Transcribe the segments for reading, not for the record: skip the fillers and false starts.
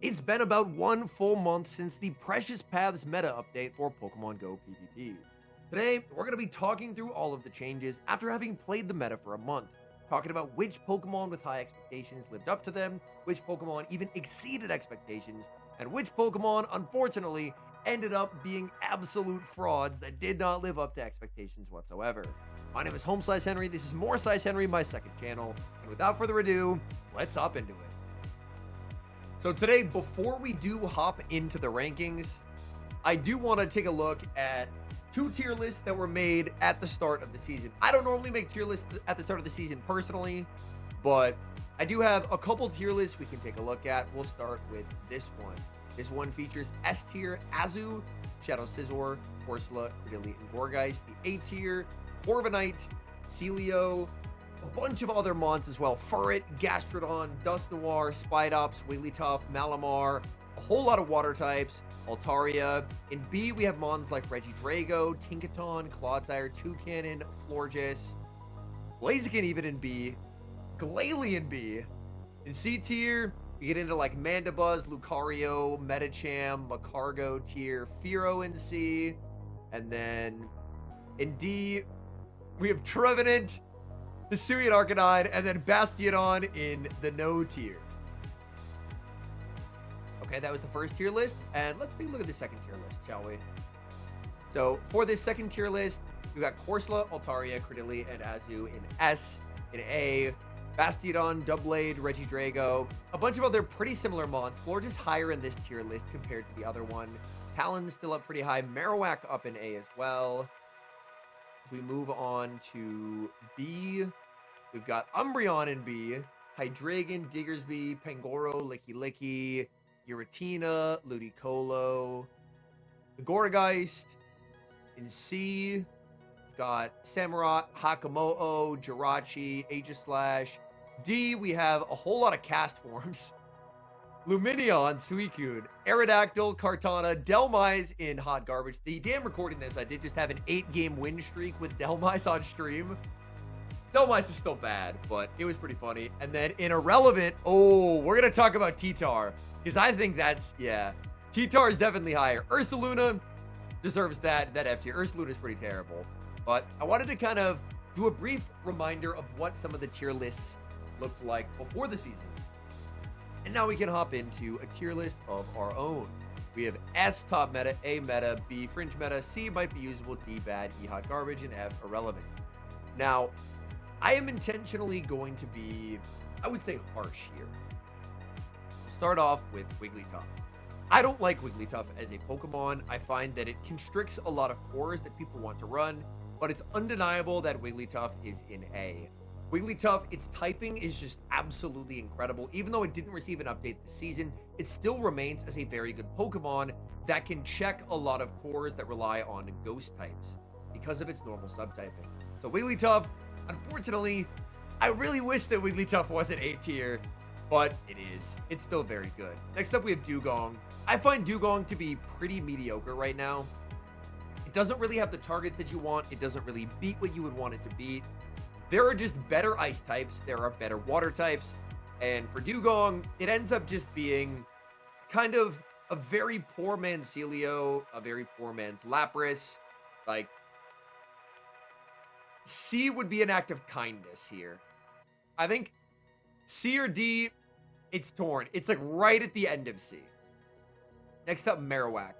It's been about 1 full month since the Precious Paths meta update for Pokemon Go PvP. Today, we're going to be talking through all of the changes after having played the meta for a month, talking about which Pokemon with high expectations lived up to them, which Pokemon even exceeded expectations, and which Pokemon, unfortunately, ended up being absolute frauds that did not live up to expectations whatsoever. My name is Home/Henry, this is More/Henry, my second channel, and without further ado, let's hop into it. So today, before we do hop into the rankings, I do want to take a look at two tier lists that were made at the start of the season. I don't normally make tier lists at the start of the season personally, but I do have a couple tier lists we can take a look at. We'll start with this one. This one features S tier, Azu, Shadow Scizor, Corsola, Credilli, and Gourgeist. The A tier, Corviknight, Celio, a bunch of other mons as well. Furret, Gastrodon, Dusknoir, Spidops, Wigglytuff, Malamar, a whole lot of water types, Altaria. In B, we have mons like Regidrago, Tinkaton, Clodsire, Toucannon, Florges, Blaziken even in B, Glalie in B. In C tier, we get into like Mandibuzz, Lucario, Medicham, Macargo tier, Fearow in C. And then in D, we have Trevenant, Hisuian Arcanine, and then Bastiodon in the no tier. Okay, that was the first tier list, and let's take a look at the second tier list, shall we? So, for this second tier list, we've got Corsola, Altaria, Credilli, and Azu in S. In A, Bastiodon, Doublade, Regidrago, a bunch of other pretty similar mons. Florges higher in this tier list compared to the other one. Talon's still up pretty high. Marowak up in A as well. We move on to B. We've got Umbreon in B, Hydreigon, Diggersby, Pangoro, Licky, Giratina, Ludicolo, Gourgeist. In C, we've got Samurott, Hakamo'o, Jirachi, Aegislash. D, we have a whole lot of cast forms. Lumineon, Suicune, Aerodactyl, Kartana, Delmise in hot garbage. The day I'm recording this, I did just have an 8-game win streak with Delmise on stream. Delmise is still bad, but it was pretty funny. And then in irrelevant, we're going to talk about T-Tar, because I think that's, yeah. T-Tar is definitely higher. Ursaluna deserves that F tier. Ursaluna is pretty terrible. But I wanted to kind of do a brief reminder of what some of the tier lists looked like before the season. And now we can hop into a tier list of our own. We have S, top meta, A, meta, B, fringe meta, C, might be usable, D, bad, E, hot garbage, and F, irrelevant. Now, I am intentionally going to be, I would say, harsh here. We'll start off with Wigglytuff. I don't like Wigglytuff as a Pokemon. I find that it constricts a lot of cores that people want to run, but it's undeniable that Wigglytuff is in A. Wigglytuff, its typing is just absolutely incredible. Even though it didn't receive an update this season, it still remains as a very good Pokemon that can check a lot of cores that rely on ghost types because of its normal subtyping. So Wigglytuff, unfortunately, I really wish that Wigglytuff wasn't A tier, but it is. It's still very good. Next up, we have Dugong. I find Dugong to be pretty mediocre right now. It doesn't really have the targets that you want. It doesn't really beat what you would want it to beat. There are just better ice types, there are better water types, and for Dugong, it ends up just being kind of a very poor man's Celio, a very poor man's Lapras. Like, C would be an act of kindness here. I think C or D, it's torn. It's like right at the end of C. Next up, Marowak.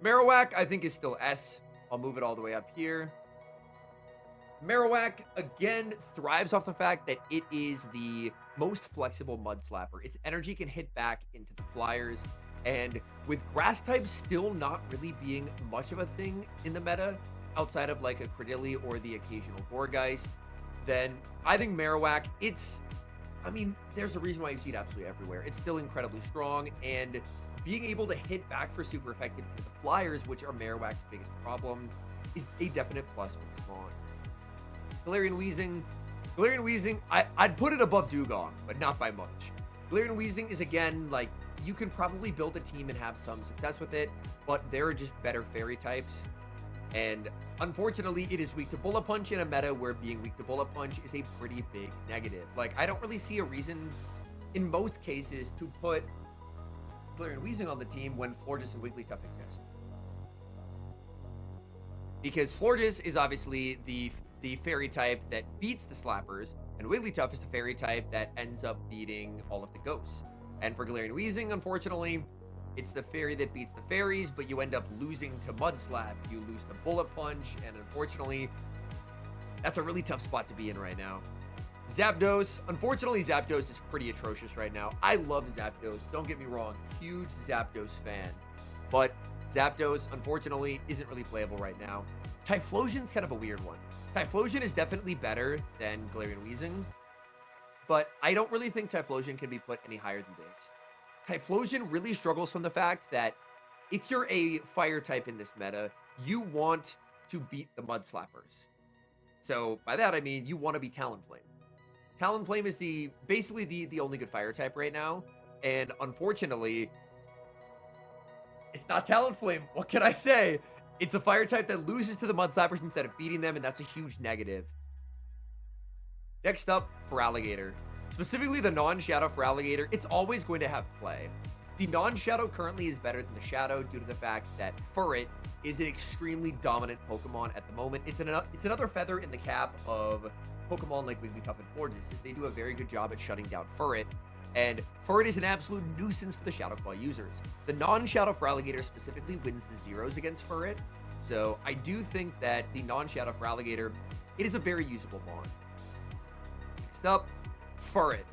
Marowak, I think, is still S. I'll move it all the way up here. Marowak, again, thrives off the fact that it is the most flexible Mud Slapper. Its energy can hit back into the flyers, and with grass types still not really being much of a thing in the meta, outside of like a Credilli or the occasional Gourgeist, then I think Marowak, there's a reason why you see it absolutely everywhere. It's still incredibly strong, and being able to hit back for super effective into the flyers, which are Marowak's biggest problem, is a definite plus with Spawn. Galarian Weezing, I'd put it above Dugong, but not by much. Galarian Weezing is, again, like, you can probably build a team and have some success with it, but there are just better fairy types. And unfortunately, it is weak to Bullet Punch in a meta where being weak to Bullet Punch is a pretty big negative. Like, I don't really see a reason in most cases to put Galarian Weezing on the team when Florges and Wigglytuff exist. Because Florges is obviously the fairy type that beats the Slappers, and Wigglytuff is the fairy type that ends up beating all of the ghosts. And for Galarian Weezing, unfortunately, it's the fairy that beats the fairies, but you end up losing to Mudslap. You lose to Bullet Punch, and unfortunately, that's a really tough spot to be in right now. Zapdos. Unfortunately, Zapdos is pretty atrocious right now. I love Zapdos. Don't get me wrong. Huge Zapdos fan. But Zapdos, unfortunately, isn't really playable right now. Typhlosion's kind of a weird one. Typhlosion is definitely better than Galarian Weezing, but I don't really think Typhlosion can be put any higher than this. Typhlosion really struggles from the fact that if you're a fire type in this meta, you want to beat the Mudslappers. So by that, I mean you want to be Talonflame. Talonflame is basically the only good fire type right now, and unfortunately, it's not Talonflame. What can I say? It's a fire type that loses to the Mudslappers instead of beating them, and that's a huge negative. Next up, Feraligatr. Specifically the non-Shadow Feraligatr, it's always going to have play. The non-Shadow currently is better than the Shadow due to the fact that Furret is an extremely dominant Pokemon at the moment. It's another feather in the cap of Pokemon like Wigglytuff and Florges, as they do a very good job at shutting down Furret. And Furret is an absolute nuisance for the Shadow Claw users. The non-Shadow Feraligatr specifically wins the zeros against Furret, so I do think that the non-Shadow Feraligatr, it is a very usable mon. Next up, Furret.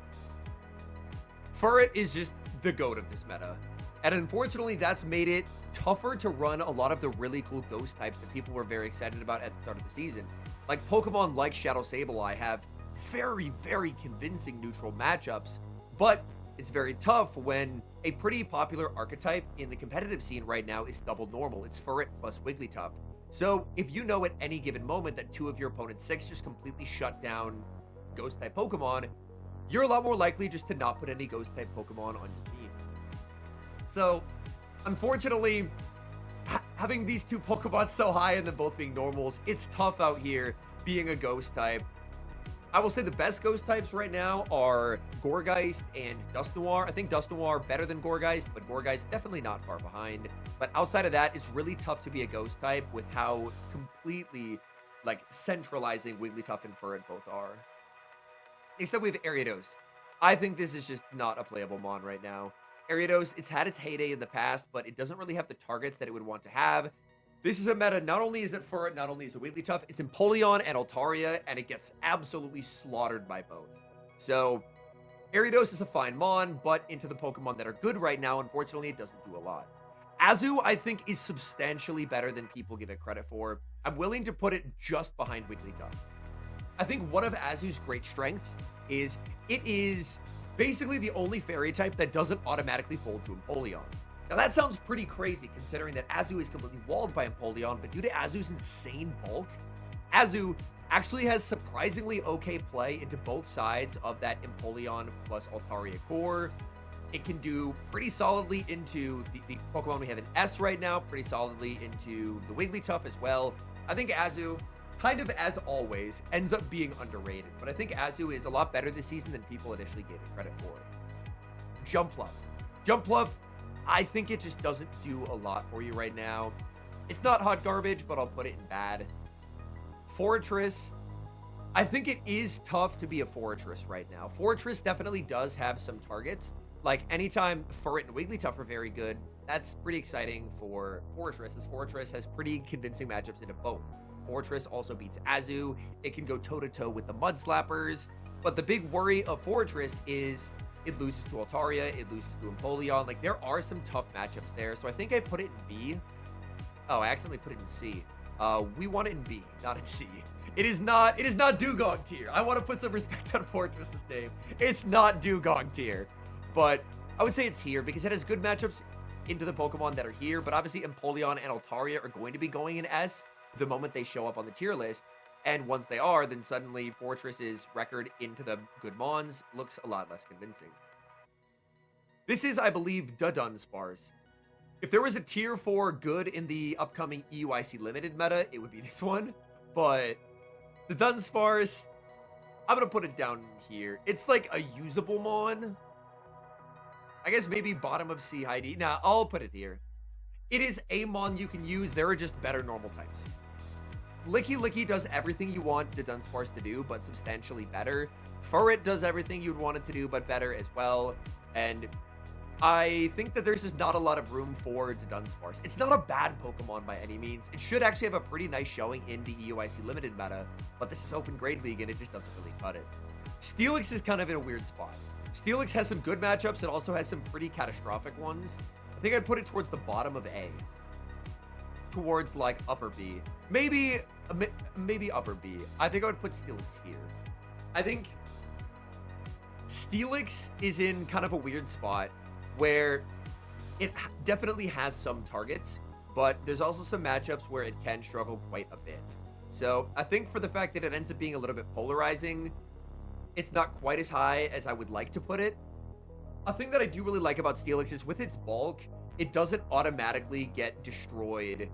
Furret is just the GOAT of this meta, and unfortunately that's made it tougher to run a lot of the really cool ghost types that people were very excited about at the start of the season. Like Pokemon like Shadow Sableye have very, very convincing neutral matchups, but it's very tough when a pretty popular archetype in the competitive scene right now is double normal. It's Furret plus Wigglytuff. So if you know at any given moment that two of your opponent's 6 just completely shut down ghost-type Pokemon, you're a lot more likely just to not put any ghost-type Pokemon on your team. So, unfortunately, having these two Pokemon so high and them both being normals, it's tough out here being a ghost-type. I will say the best ghost types right now are Gourgeist and Dusknoir. I think Dusknoir better than Gourgeist, but Gourgeist definitely not far behind. But outside of that, it's really tough to be a ghost type with how completely, centralizing Wigglytuff and Furret both are. Next up, we have Ariados. I think this is just not a playable mon right now. Ariados, it's had its heyday in the past, but it doesn't really have the targets that it would want to have. This is a meta, not only is it Furret, not only is it Wigglytuff, it's Empoleon and Altaria, and it gets absolutely slaughtered by both. So, Ariados is a fine mon, but into the Pokemon that are good right now, unfortunately, it doesn't do a lot. Azu, I think, is substantially better than people give it credit for. I'm willing to put it just behind Wigglytuff. I think one of Azu's great strengths is it is basically the only fairy type that doesn't automatically fold to Empoleon. Now that sounds pretty crazy considering that Azu is completely walled by Empoleon, but due to Azu's insane bulk, Azu actually has surprisingly okay play into both sides of that Empoleon plus Altaria core. It can do pretty solidly into the Pokemon we have in S right now, pretty solidly into the Wigglytuff as well. I think Azu, kind of as always, ends up being underrated, but I think Azu is a lot better this season than people initially gave it credit for. Jumpluff. Jumpluff, I think it just doesn't do a lot for you right now. It's not hot garbage, but I'll put it in bad. Forretress, I think it is tough to be a Forretress right now. Forretress definitely does have some targets. Like, anytime Furret and Wigglytuff are very good, that's pretty exciting for Forretress, as Forretress has pretty convincing matchups into both. Forretress also beats Azu. It can go toe-to-toe with the Mudslappers. But the big worry of Forretress is it loses to Altaria, it loses to Empoleon. Like, there are some tough matchups there. So I think I put it in B. Oh, I accidentally put it in C. We want it in B, not in C. It is not Dugong tier. I want to put some respect on Forretress's name. It's not Dugong tier. But I would say it's here because it has good matchups into the Pokemon that are here. But obviously Empoleon and Altaria are going to be going in S the moment they show up on the tier list. And once they are, then suddenly Forretress's record into the good mons looks a lot less convincing. This is, I believe, the Dunsparce. If there was a tier 4 good in the upcoming EUIC Limited meta, it would be this one. But the Dunsparce, I'm going to put it down here. It's like a usable mon. I guess maybe bottom of C, high D. Nah, I'll put it here. It is a mon you can use. There are just better normal types. Licky Licky does everything you want the Dunsparce to do, but substantially better. Furret does everything you'd want it to do, but better as well. And I think that there's just not a lot of room for Dunsparce. It's not a bad Pokemon by any means. It should actually have a pretty nice showing in the EUIC Limited meta, but this is Open Grade League, and it just doesn't really cut it. Steelix is kind of in a weird spot. Steelix has some good matchups. It also has some pretty catastrophic ones. I think I'd put it towards the bottom of A. Towards, like, upper B. Maybe upper B. I think I would put Steelix here. I think Steelix is in kind of a weird spot where it definitely has some targets, but there's also some matchups where it can struggle quite a bit. So I think for the fact that it ends up being a little bit polarizing, it's not quite as high as I would like to put it. A thing that I do really like about Steelix is with its bulk, it doesn't automatically get destroyed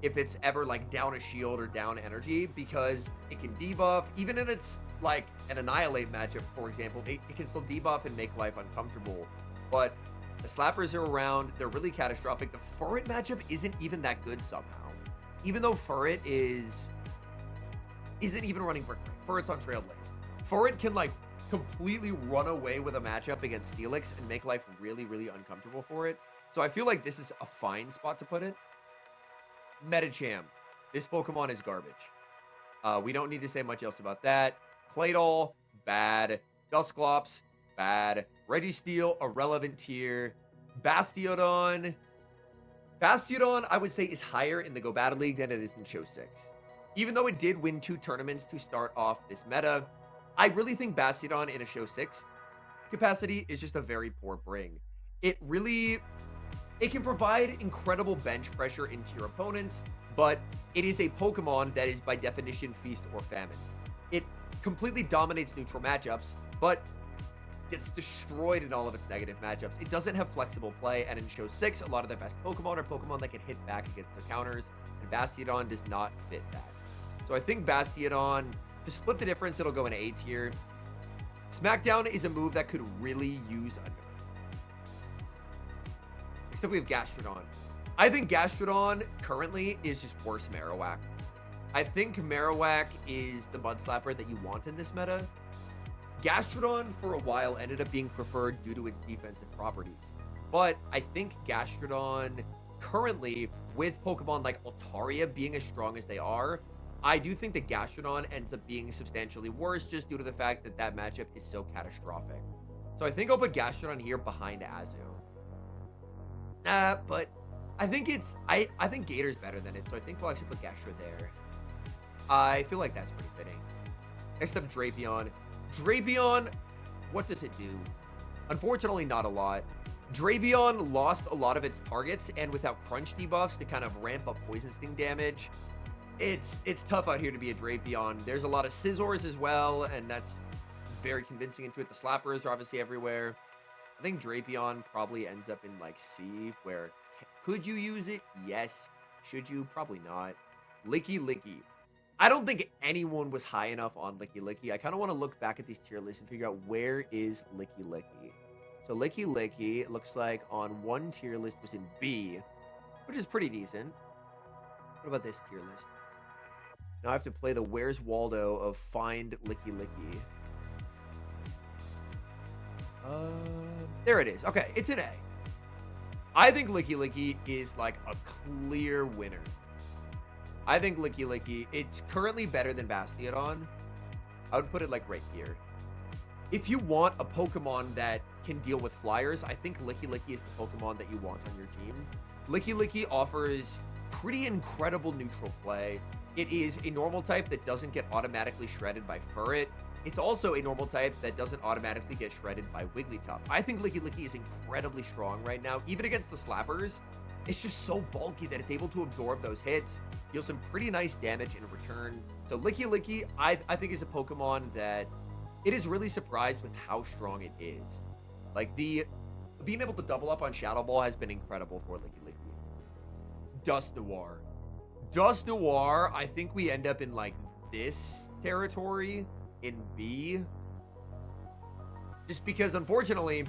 if it's ever like down a shield or down energy, because it can debuff. Even in its like an Annihilate matchup, for example, it can still debuff and make life uncomfortable. But the slappers are around, they're really catastrophic. The Furret matchup isn't even that good somehow. Even though Furret isn't even running Brick Break. Furret's on Trailblaze. Furret can like completely run away with a matchup against Steelix and make life really, really uncomfortable for it. So I feel like this is a fine spot to put it. Medicham. This Pokemon is garbage. We don't need to say much else about that. Claydol, bad. Dusclops, bad. Registeel, irrelevant tier. Bastiodon, I would say, is higher in the Go Battle League than it is in Show 6. Even though it did win 2 tournaments to start off this meta, I really think Bastiodon in a Show 6 capacity is just a very poor bring. It can provide incredible bench pressure into your opponents, but it is a Pokemon that is by definition feast or famine. It completely dominates neutral matchups, but gets destroyed in all of its negative matchups. It doesn't have flexible play, and in Show 6, a lot of their best Pokemon are Pokemon that can hit back against their counters, and Bastiodon does not fit that. So I think Bastiodon, to split the difference, it'll go in A tier. Smackdown is a move that could really use under. Next up, we have Gastrodon. I think Gastrodon currently is just worse Marowak. I think Marowak is the Mud Slapper that you want in this meta. Gastrodon, for a while, ended up being preferred due to its defensive properties. But I think Gastrodon, currently, with Pokemon like Altaria being as strong as they are, I do think that Gastrodon ends up being substantially worse just due to the fact that that matchup is so catastrophic. So I think I'll put Gastrodon here behind Azu. But I think I think Gator's better than it, so I think we'll actually put Gastro there. I feel like that's pretty fitting. Next up, Drapion. Drapion, what does it do? Unfortunately, not a lot. Drapion lost a lot of its targets, and without crunch debuffs to kind of ramp up Poison Sting damage, it's tough out here to be a Drapion. There's a lot of Scizors as well, and that's very convincing into it. The Slappers are obviously everywhere. I think Drapion probably ends up in like C, where could you use it? Yes. Should you? Probably not. Licky Licky. I don't think anyone was high enough on Licky Licky. I kind of want to look back at these tier lists and figure out where is Licky Licky. So Licky Licky, it looks like on one tier list was in B, which is pretty decent. What about this tier list? Now I have to play the Where's Waldo of Find Licky Licky. There it is. Okay, it's an A. I think Licky Licky is like a clear winner. I think Licky Licky, it's currently better than Bastiodon. I would put it like right here. If you want a Pokemon that can deal with flyers, I think Licky Licky is the Pokemon that you want on your team. Licky Licky offers pretty incredible neutral play. It is a normal type that doesn't get automatically shredded by Furret. It's also a normal type that doesn't automatically get shredded by Wigglytuff. I think Licky Licky is incredibly strong right now, even against the Slappers. It's just so bulky that it's able to absorb those hits, deal some pretty nice damage in return. So Licky Licky, I think, is a Pokemon that it is really surprised with how strong it is. Like, being able to double up on Shadow Ball has been incredible for Licky Licky. Dusknoir. Dusknoir, I think we end up in, like, this territory in B. Just because, unfortunately,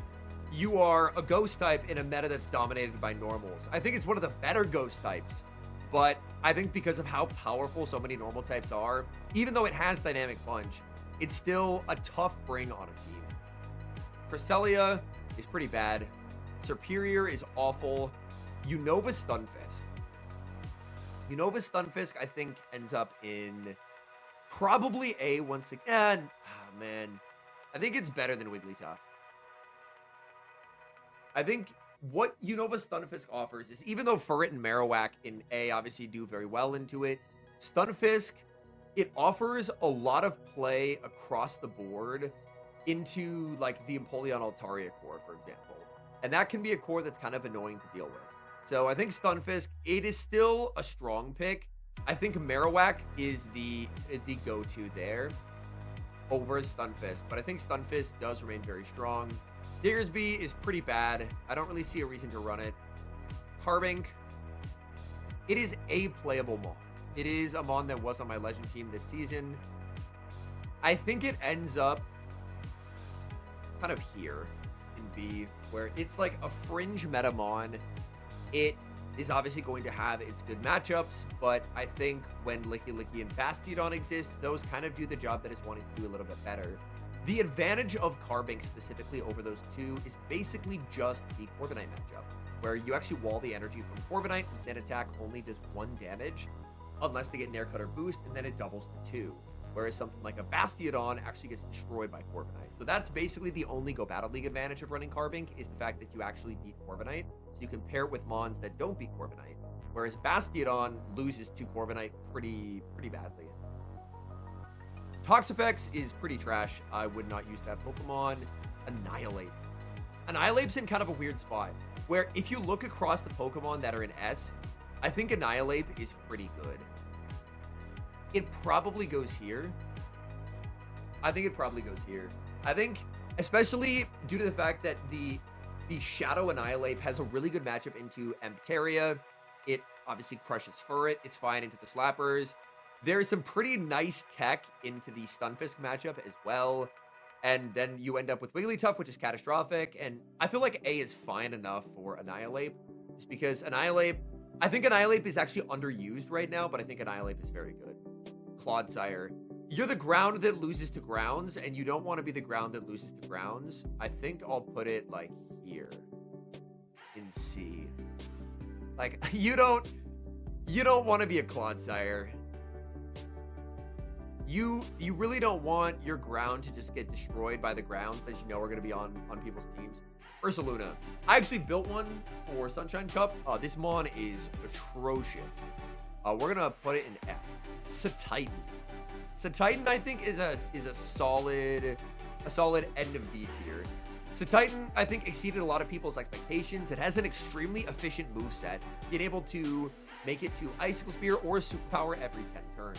you are a ghost type in a meta that's dominated by normals. I think it's one of the better ghost types, but I think because of how powerful so many normal types are, even though it has dynamic punch, it's still a tough bring on a team. Cresselia is pretty bad. Superior is awful. Unova Stunfisk. Unova Stunfisk, I think, ends up in probably A once again. Oh, man. I think it's better than Wigglytuff. I think what Unova Stunfisk offers is, even though Furret and Marowak in A obviously do very well into it, Stunfisk, it offers a lot of play across the board into, like, the Empoleon Altaria core, for example. And that can be a core that's kind of annoying to deal with. So I think Stunfisk, it is still a strong pick. I think Marowak is the go-to there over Stunfisk. But I think Stunfisk does remain very strong. Diggersby is pretty bad. I don't really see a reason to run it. Carbink, it is a playable Mon. It is a Mon that was on my Legend team this season. I think it ends up kind of here in B, where it's like a fringe meta Mon. It is obviously going to have its good matchups, but I think when Licky Licky and Bastiodon exist, those kind of do the job that is wanting to do a little bit better. The advantage of Carbink specifically over those two is basically just the Corviknight matchup, where you actually wall the energy from Corviknight and Sand Attack only does 1 damage, unless they get Nair Cutter Boost, and then it doubles to 2. Whereas something like a Bastiodon actually gets destroyed by Corviknight. So that's basically the only Go Battle League advantage of running Carbink, is the fact that you actually beat Corviknight. So you can pair it with Mons that don't beat Corviknight. Whereas Bastiodon loses to Corviknight pretty badly. Toxapex is pretty trash. I would not use that Pokemon. Annihilate. Annihilate's in kind of a weird spot, where if you look across the Pokemon that are in S, I think Annihilate is pretty good. It probably goes here. I think it probably goes here. I think, especially due to the fact that the Shadow Annihilate has a really good matchup into Ampteria. It obviously crushes Furret. It's fine into the Slappers. There's some pretty nice tech into the Stunfisk matchup as well. And then you end up with Wigglytuff, which is catastrophic. And I feel like A is fine enough for Annihilate. Just because Annihilate, I think Annihilate is actually underused right now, but I think Annihilate is very good. Clodsire. You're the ground that loses to grounds, and you don't want to be the ground that loses to grounds. I think I'll put it, like, here. In C. Like, you don't want to be a Clodsire. You really don't want your ground to just get destroyed by the grounds that you know are going to be on people's teams. Ursaluna. I actually built one for Sunshine Cup. This Mon is atrocious. We're going to put it in F. Satitan. Satitan, I think, is a solid end of B tier. Satitan, I think, exceeded a lot of people's expectations. It has an extremely efficient moveset, being able to make it to Icicle Spear or Superpower every 10 turns.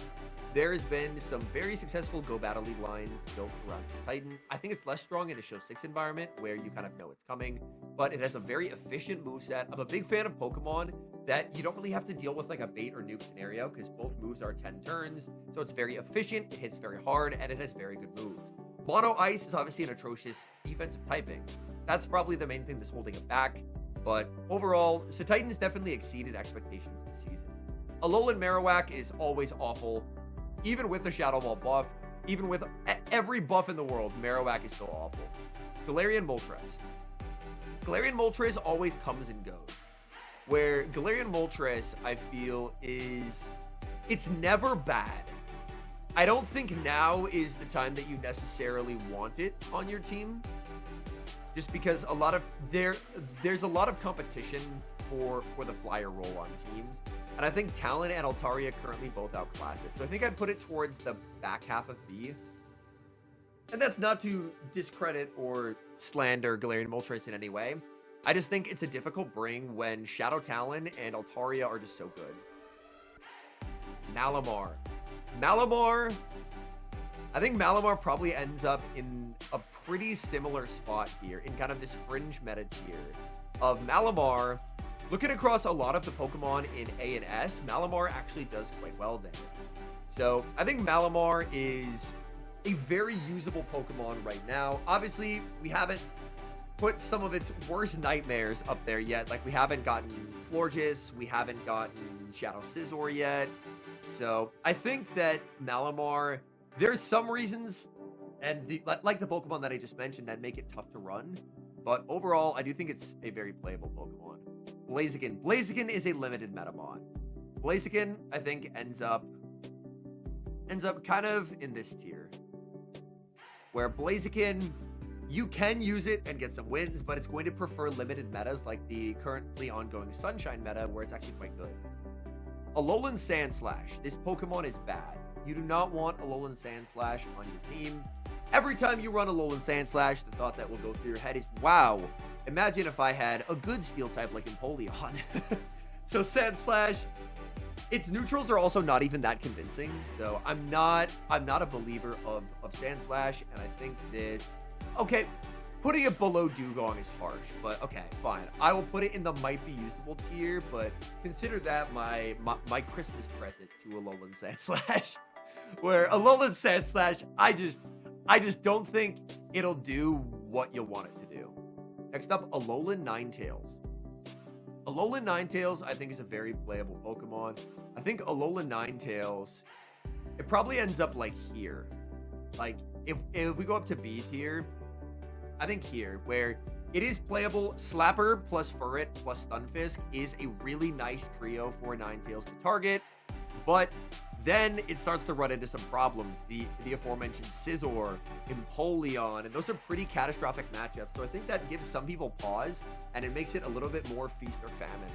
There's been some very successful Go Battle League lines built around Titan. I think it's less strong in a Show 6 environment where you kind of know it's coming, but it has a very efficient moveset. I'm a big fan of Pokemon that you don't really have to deal with like a bait or nuke scenario because both moves are 10 turns, so it's very efficient, it hits very hard, and it has very good moves. Mono Ice is obviously an atrocious defensive typing. That's probably the main thing that's holding it back, but overall, Titan's definitely exceeded expectations this season. Alolan Marowak is always awful. Even with the Shadow Ball buff, even with every buff in the world, Marowak is still awful. Galarian Moltres. Galarian Moltres always comes and goes. Where Galarian Moltres, I feel, it's never bad. I don't think now is the time that you necessarily want it on your team. Just because there's a lot of competition for the flyer role on teams. And I think Talon and Altaria currently both outclass it. So I think I'd put it towards the back half of B. And that's not to discredit or slander Galarian Moltres in any way. I just think it's a difficult bring when Shadow Talon and Altaria are just so good. Malamar. I think Malamar probably ends up in a pretty similar spot here in kind of this fringe meta tier of Malamar. Looking across a lot of the Pokemon in A and S, Malamar actually does quite well there. So I think Malamar is a very usable Pokemon right now. Obviously, we haven't put some of its worst nightmares up there yet. Like, we haven't gotten Florges, we haven't gotten Shadow Scizor yet. So I think that Malamar, there's some reasons, and like the Pokemon that I just mentioned, that make it tough to run. But overall, I do think it's a very playable Pokemon. Blaziken. Blaziken is a limited Metamon. Blaziken, I think, ends up kind of in this tier, where Blaziken, you can use it and get some wins, but it's going to prefer limited metas like the currently ongoing Sunshine meta, where it's actually quite good. Alolan Sandslash. This Pokemon is bad. You do not want Alolan Sandslash on your team. Every time you run Alolan Sandslash, the thought that will go through your head is, wow, imagine if I had a good steel type like Empoleon. So Sandslash, its neutrals are also not even that convincing. So I'm not a believer of Sandslash, and I think this, okay, putting it below Dugong is harsh, but okay, fine. I will put it in the might be usable tier, but consider that my Christmas present to Alolan Sandslash. Where Alolan Sandslash, I just don't think it'll do what you want it to do. Next up, Alolan Ninetales. Alolan Ninetales, I think, is a very playable Pokemon. I think Alolan Ninetales, it probably ends up like here. Like, if we go up to B tier, I think here, where it is playable, Slapper plus Furret plus Stunfisk is a really nice trio for Ninetales to target, but then it starts to run into some problems. The aforementioned Scizor, Empoleon, and those are pretty catastrophic matchups. So I think that gives some people pause, and it makes it a little bit more feast or famine.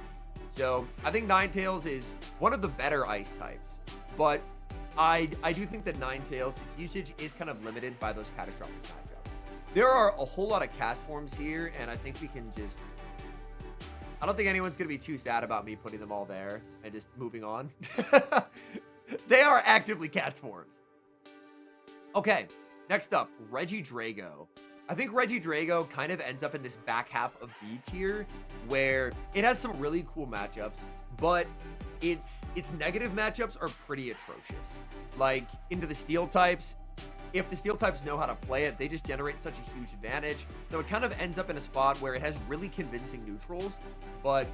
So I think Ninetales is one of the better ice types, but I do think that Ninetales, its usage is kind of limited by those catastrophic matchups. There are a whole lot of cast forms here, and I think we can just, I don't think anyone's going to be too sad about me putting them all there and just moving on. They are actively cast forms. Okay, next up, Regidrago. I think Regidrago kind of ends up in this back half of B tier, where it has some really cool matchups, but its negative matchups are pretty atrocious. Like, into the Steel types, if the Steel types know how to play it, they just generate such a huge advantage. So it kind of ends up in a spot where it has really convincing neutrals, but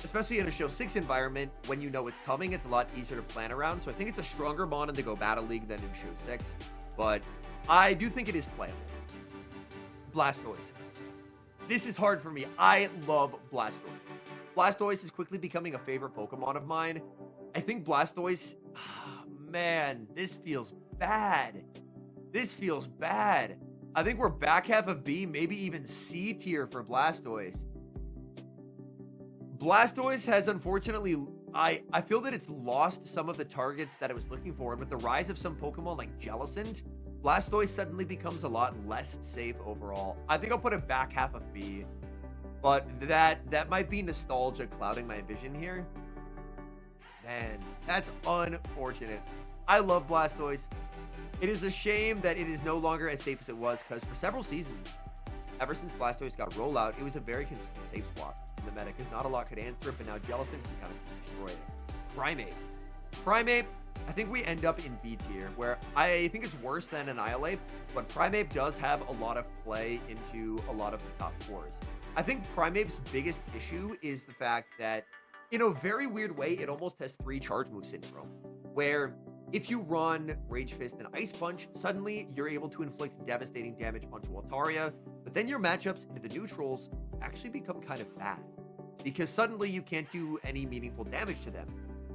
especially in a Show 6 environment, when you know it's coming, it's a lot easier to plan around. So I think it's a stronger Mon in the Go Battle League than in Show 6, but I do think it is playable. Blastoise. This is hard for me. I love Blastoise. Blastoise is quickly becoming a favorite Pokemon of mine. I think Blastoise, man, this feels bad. This feels bad. I think we're back half of B, maybe even C tier for Blastoise. Blastoise has, unfortunately, I feel that it's lost some of the targets that it was looking for. And with the rise of some Pokemon like Jellicent, Blastoise suddenly becomes a lot less safe overall. I think I'll put it back half of B, but that might be nostalgia clouding my vision here. Man, that's unfortunate. I love Blastoise. It is a shame that it is no longer as safe as it was, because for several seasons, ever since Blastoise got rollout, it was a very consistent safe swap in the meta, because not a lot could answer it, but now Jellicent can kind of destroy it. Primeape, I think we end up in B tier, where I think it's worse than Annihilate, but Primeape does have a lot of play into a lot of the top fours. I think Primeape's biggest issue is the fact that, in a very weird way, it almost has 3 charge move syndrome, where if you run Rage Fist and Ice Punch, suddenly you're able to inflict devastating damage onto Altaria, but then your matchups into the neutrals actually become kind of bad, because suddenly you can't do any meaningful damage to them.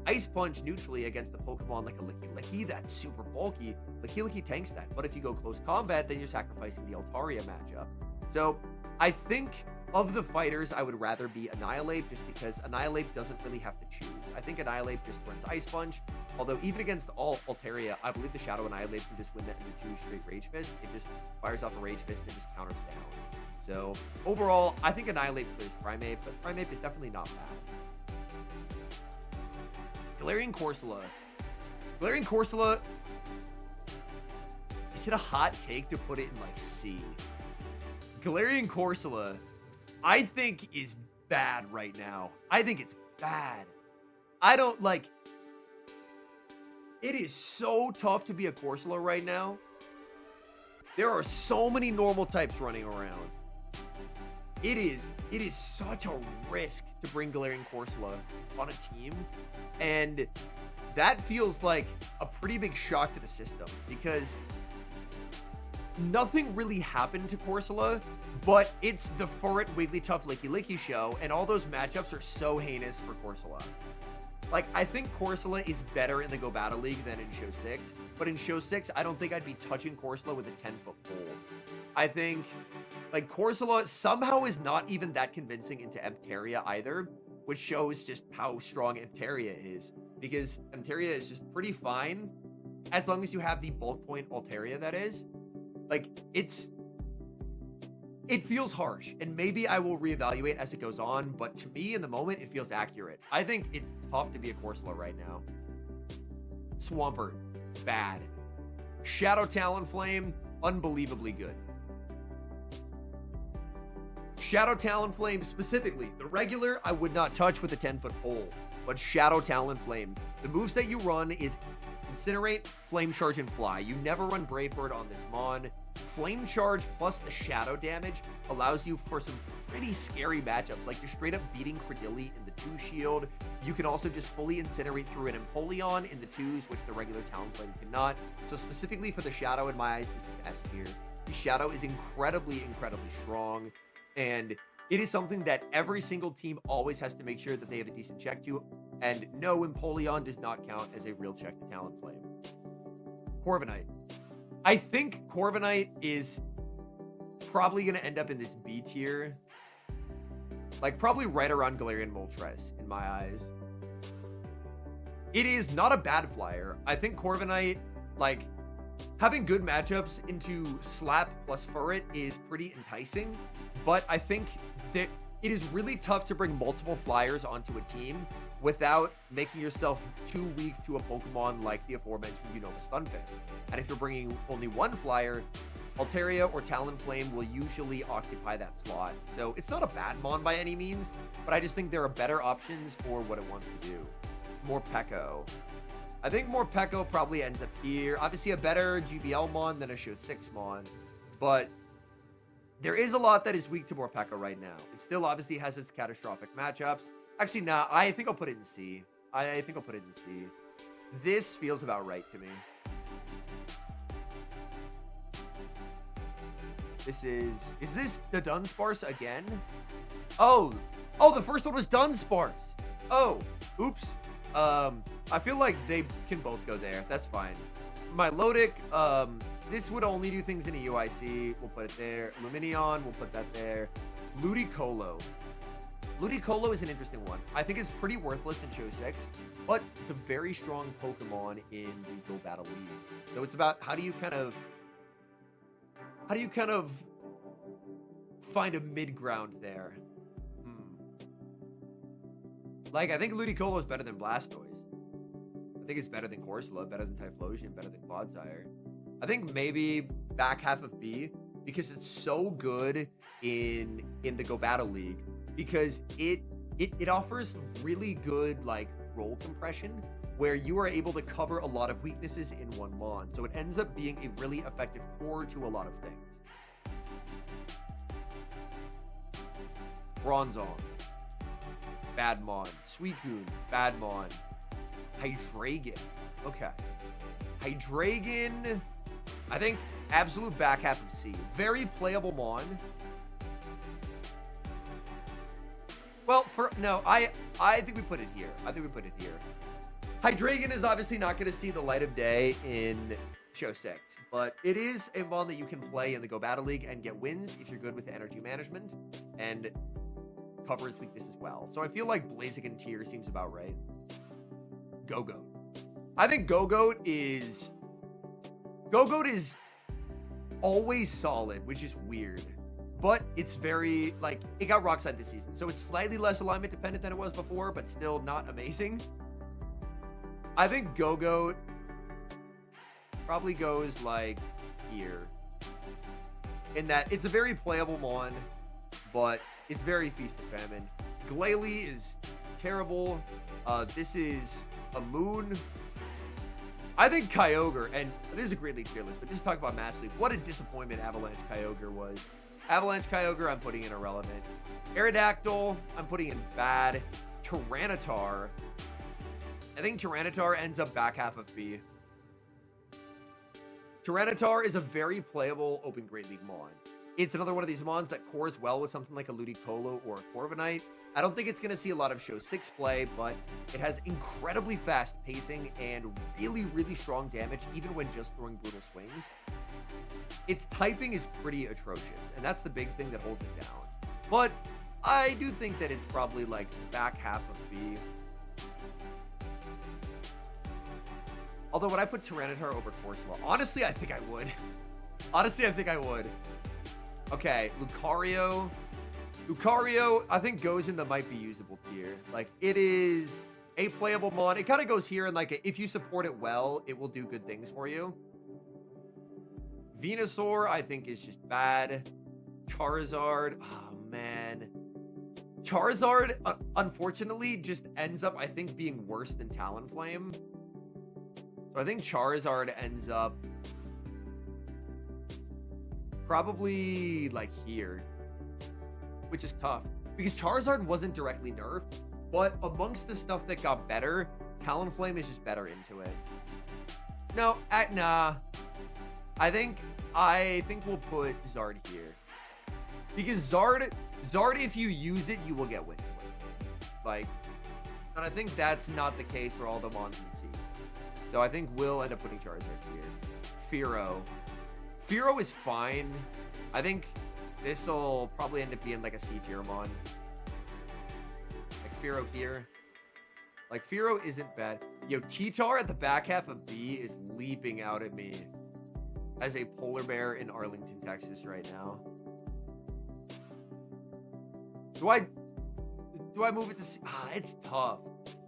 Ice Punch neutrally against a Pokemon like a Licky that's super bulky, Licky tanks that, but if you go close combat, then you're sacrificing the Altaria matchup. So I think of the fighters, I would rather be Annihilate, just because Annihilate doesn't really have to choose. I think Annihilate just runs Ice Punch, although even against all Altaria, I believe the Shadow Annihilate can just win that into 2 straight Rage Fist. It just fires off a Rage Fist and just counters down. So overall, I think Annihilate plays Primeape, but Primeape is definitely not bad. Galarian Corsola. Galarian Corsola, is it a hot take to put it in like C? Galarian Corsola, I think, is bad right now. I think it's bad. I don't like, it is so tough to be a Corsola right now. There are so many normal types running around. It is such a risk to bring Galarian Corsola on a team, and that feels like a pretty big shock to the system because nothing really happened to Corsola, but it's the Furret Wigglytuff Licky Licky show, and all those matchups are so heinous for Corsola. Like, I think Corsola is better in the Go Battle League than in Show 6, but in Show 6, I don't think I'd be touching Corsola with a 10-foot pole. I think, like, Corsola somehow is not even that convincing into Empteria either, which shows just how strong Empteria is, because Empteria is just pretty fine, as long as you have the bulk point Altaria, that is. Like, it feels harsh, and maybe I will reevaluate as it goes on, but to me, in the moment, it feels accurate. I think it's tough to be a Corsola right now. Swampert, bad. Shadow Talonflame, unbelievably good. Shadow Talonflame, specifically, the regular, I would not touch with a 10-foot pole, but Shadow Talonflame, the moves that you run is Incinerate, Flame Charge, and Fly. You never run Brave Bird on this Mon. Flame Charge plus the Shadow damage allows you for some pretty scary matchups, like just straight up beating Credilli in the 2 shield. You can also just fully Incinerate through an Empoleon in the 2s, which the regular Talonflame cannot. So specifically for the Shadow, in my eyes, this is S tier. The Shadow is incredibly, incredibly strong, and it is something that every single team always has to make sure that they have a decent check to, and no, Empoleon does not count as a real check to Talonflame. Corviknight. I think Corviknight is probably going to end up in this B tier. Like, probably right around Galarian Moltres, in my eyes. It is not a bad flyer. I think Corviknight, like, having good matchups into Slap plus Furret is pretty enticing, but I think that it is really tough to bring multiple flyers onto a team without making yourself too weak to a Pokemon like the aforementioned Unova Stunfisk. And if you're bringing only one flyer, Altaria or Talonflame will usually occupy that slot. So it's not a bad Mon by any means, but I just think there are better options for what it wants to do. Morpeko. I think Morpeko probably ends up here. Obviously a better GBL Mon than a Show 6 Mon, but there is a lot that is weak to Morpeko right now. It still obviously has its catastrophic matchups. Actually, nah, I think I'll put it in C. I think I'll put it in C. This feels about right to me. Is this the Dunsparce again? Oh, the first one was Dunsparce. Oh, oops. I feel like they can both go there. That's fine. Milotic, this would only do things in a UIC. We'll put it there. Lumineon, we'll put that there. Ludicolo. Ludicolo is an interesting one. I think it's pretty worthless in Show 6, but it's a very strong Pokemon in the Go Battle League. So it's about how do you kind of find a mid-ground there? Like, I think Ludicolo is better than Blastoise. I think it's better than Corsola, better than Typhlosion, better than Clodsire. I think maybe back half of B, because it's so good in the Go Battle League, because it offers really good, like, roll compression, where you are able to cover a lot of weaknesses in one Mon. So it ends up being a really effective core to a lot of things. Bronzong. Bad Mon. Suicune. Bad Mon. Hydreigon. Okay. Hydreigon, I think absolute back half of C. Very playable Mon. Well, I think we put it here. Hydreigon is obviously not going to see the light of day in Show 6, but it is a Mon that you can play in the Go Battle League and get wins if you're good with energy management and cover its weakness as well. So I feel like Blaziken tier seems about right. Go-Goat. I think Go-Goat is always solid, which is weird. But it's very, like, it got Rock Slide this season, so it's slightly less alignment dependent than it was before, but still not amazing. I think Go-Goat probably goes, like, here. In that, it's a very playable Mon, but it's very Feast or Famine. Glalie is terrible. This is a Moon. I think Kyogre, and this is a Great League tier list, but just talk about Master League. What a disappointment Avalanche Kyogre was. Avalanche Kyogre, I'm putting in irrelevant. Aerodactyl, I'm putting in bad. Tyranitar. I think Tyranitar ends up back half of B. Tyranitar is a very playable Open Great League Mon. It's another one of these Mons that cores well with something like a Ludicolo or a Corviknight. I don't think it's going to see a lot of Show 6 play, but it has incredibly fast pacing and really, really strong damage, even when just throwing brutal swings. Its typing is pretty atrocious, and that's the big thing that holds it down. But I do think that it's probably like back half of B. Although, would I put Tyranitar over Corsola? Honestly, I think I would. Honestly, I think I would. Okay, Lucario. Lucario, I think, goes in the might be usable tier. Like, it is a playable Mon. It kind of goes here, and like, if you support it well, it will do good things for you. Venusaur, I think, is just bad. Charizard, oh man. Charizard, unfortunately, just ends up, I think, being worse than Talonflame. So I think Charizard ends up probably like here, which is tough because Charizard wasn't directly nerfed, but amongst the stuff that got better, Talonflame is just better into it. No, nah. I think we'll put Zard here because Zard, if you use it, you will get win. Like, and I think that's not the case for all the Mons in C. So I think we'll end up putting Charizard here. Fearow. Fearow is fine. I think this will probably end up being like a C tier Mon. Like Fearow here. Like Fearow isn't bad. Yo, T-Tar at the back half of B is leaping out at me as a polar bear in Arlington, Texas right now. Do I move it to C? It's tough.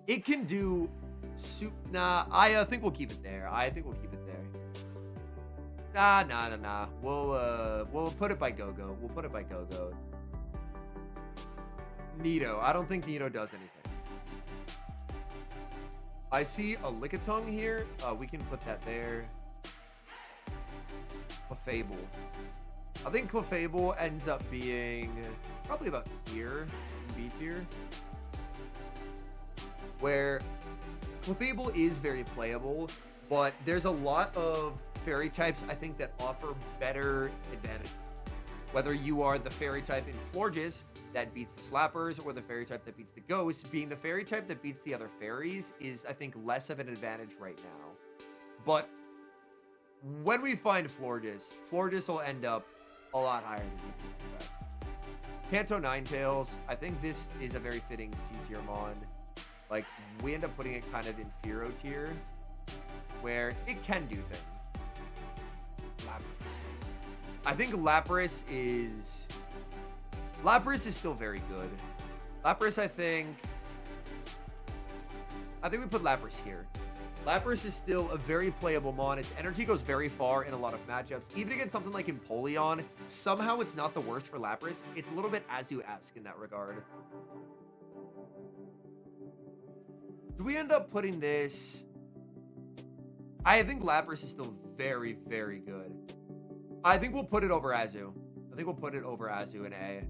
It can do nah, I think we'll keep it there. I think we'll keep it there. Nah. We'll put it by Go-Go. We'll put it by Go-Go. Nido. I don't think Nido does anything. I see a Lickitung here. We can put that there. Clefable. I think Clefable ends up being probably about here, B tier, where Clefable is very playable, but there's a lot of fairy types, I think, that offer better advantage. Whether you are the fairy type in Florges that beats the Slappers, or the fairy type that beats the Ghosts, being the fairy type that beats the other fairies is, I think, less of an advantage right now. But when we find Florges will end up a lot higher than people expect. Kanto Ninetales, I think this is a very fitting C tier Mon. Like, we end up putting it kind of in Fearow tier, where it can do things. Lapras. I think Lapras is still very good. Lapras, I think we put Lapras here. Lapras is still a very playable Mon. Its energy goes very far in a lot of matchups. Even against something like Empoleon, somehow it's not the worst for Lapras. It's a little bit as you ask in that regard. Do we end up putting this? I think Lapras is still very, very good. I think we'll put it over Azu. I think we'll put it over Azu in A.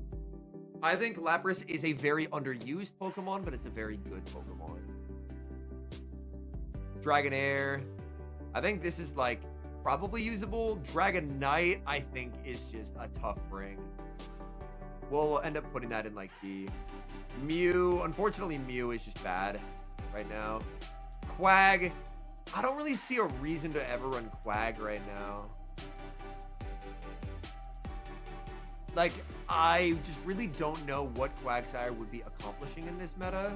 I think Lapras is a very underused Pokemon, but it's a very good Pokemon. Dragonair. I think this is like probably usable. Dragonite, I think, is just a tough bring. We'll end up putting that in like D. Mew. Unfortunately, Mew is just bad right now. Quag. I don't really see a reason to ever run Quag right now. Like, I just really don't know what Quagsire would be accomplishing in this meta.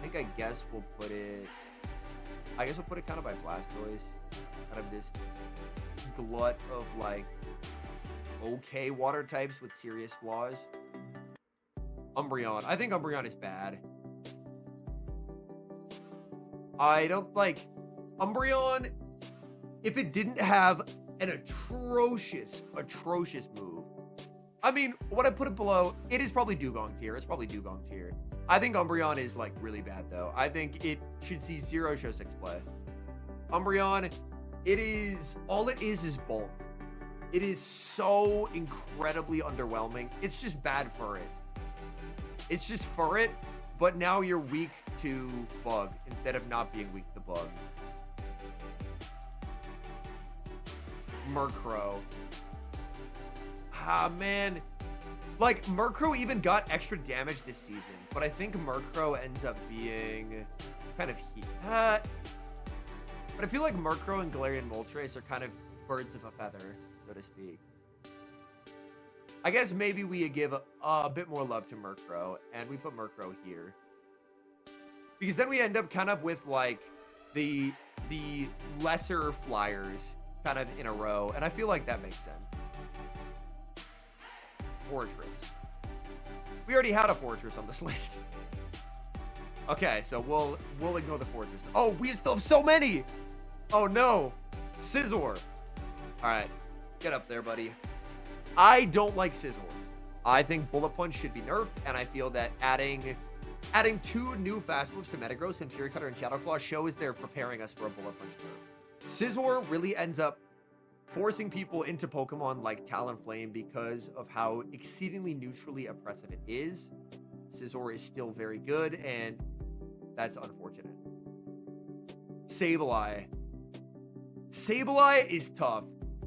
I guess we'll put it kind of by Blastoise. Kind of this glut of, like, okay water types with serious flaws. Umbreon. I think Umbreon is bad. I don't like Umbreon. If it didn't have an atrocious move, I mean, would I put it below? It is probably Dugong tier. It's probably Dugong tier. I think Umbreon is, like, really bad, though. I think it should see 0 Show 6 play. Umbreon, all it is bulk. It is so incredibly underwhelming. It's just bad furret. It's just furret, but now you're weak to bug instead of not being weak to bug. Murkrow. Ah, man. Like, Murkrow even got extra damage this season, but I think Murkrow ends up being kind of heat. But I feel like Murkrow and Galarian Moltres are kind of birds of a feather, so to speak. I guess maybe we give a bit more love to Murkrow, and we put Murkrow here. Because then we end up kind of with, like, the lesser flyers kind of in a row, and I feel like that makes sense. Fortress. We already had a Fortress on this list. Okay, so we'll ignore the Fortress. Oh, we still have so many! Oh, no. Scizor. All right, get up there, buddy. I don't like Scizor. I think Bullet Punch should be nerfed, and I feel that adding 2 new fast moves to Metagross and Fury Cutter and Shadow Claw shows they're preparing us for a Bullet Punch nerf. Scizor really ends up forcing people into Pokemon like Talonflame because of how exceedingly neutrally oppressive it is. Scizor is still very good, and that's unfortunate. Sableye. Sableye is tough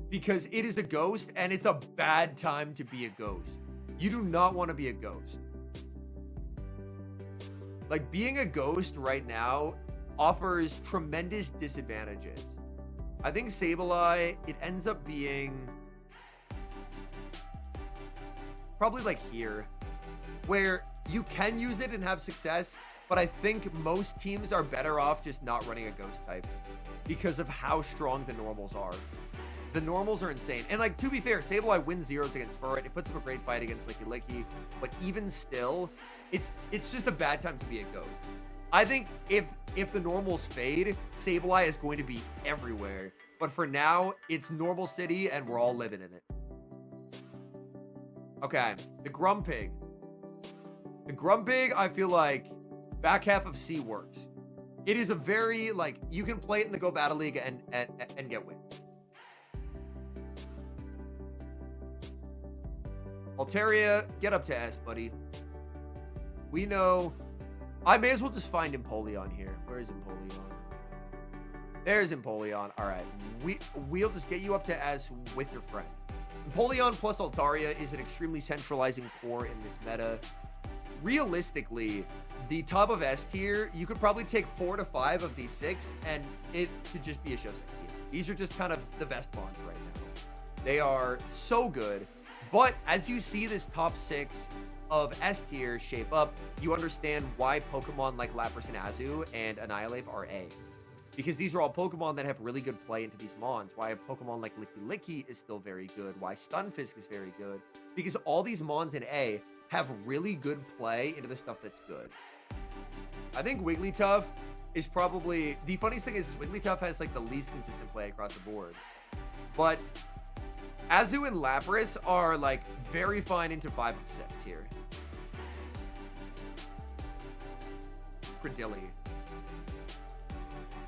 because it is a ghost, and it's a bad time to be a ghost. You do not want to be a ghost. Like, being a ghost right now offers tremendous disadvantages. I think Sableye, it ends up being probably like here, where you can use it and have success, but I think most teams are better off just not running a ghost type because of how strong the normals are. The normals are insane. And, like, to be fair, Sableye wins zeros against Furret. It puts up a great fight against Licky, but even still, it's just a bad time to be a ghost. I think if the normals fade, Sableye is going to be everywhere. But for now, it's normal city, and we're all living in it. Okay, the Grumpig. The Grumpig, I feel like back half of C works. It is a very, like, you can play it in the Go Battle League and get wins. Altaria, get up to S, buddy. We know. I may as well just find Empoleon here. Where is Empoleon? There's Empoleon. All right. We'll just get you up to S with your friend. Empoleon plus Altaria is an extremely centralizing core in this meta. Realistically, the top of S tier, you could probably take 4 to 5 of these 6, and it could just be a show 16. These are just kind of the best bonds right now. They are so good. But as you see this top 6 of S tier shape up, you understand why Pokemon like Lapras and Azu and Annihilate are A. Because these are all Pokemon that have really good play into these Mons. Why a Pokemon like Licky is still very good. Why Stunfisk is very good. Because all these Mons in A have really good play into the stuff that's good. I think Wigglytuff is probably... The funniest thing is Wigglytuff has like the least consistent play across the board. But Azu and Lapras are like very fine into 5 of 6 here. Credilli.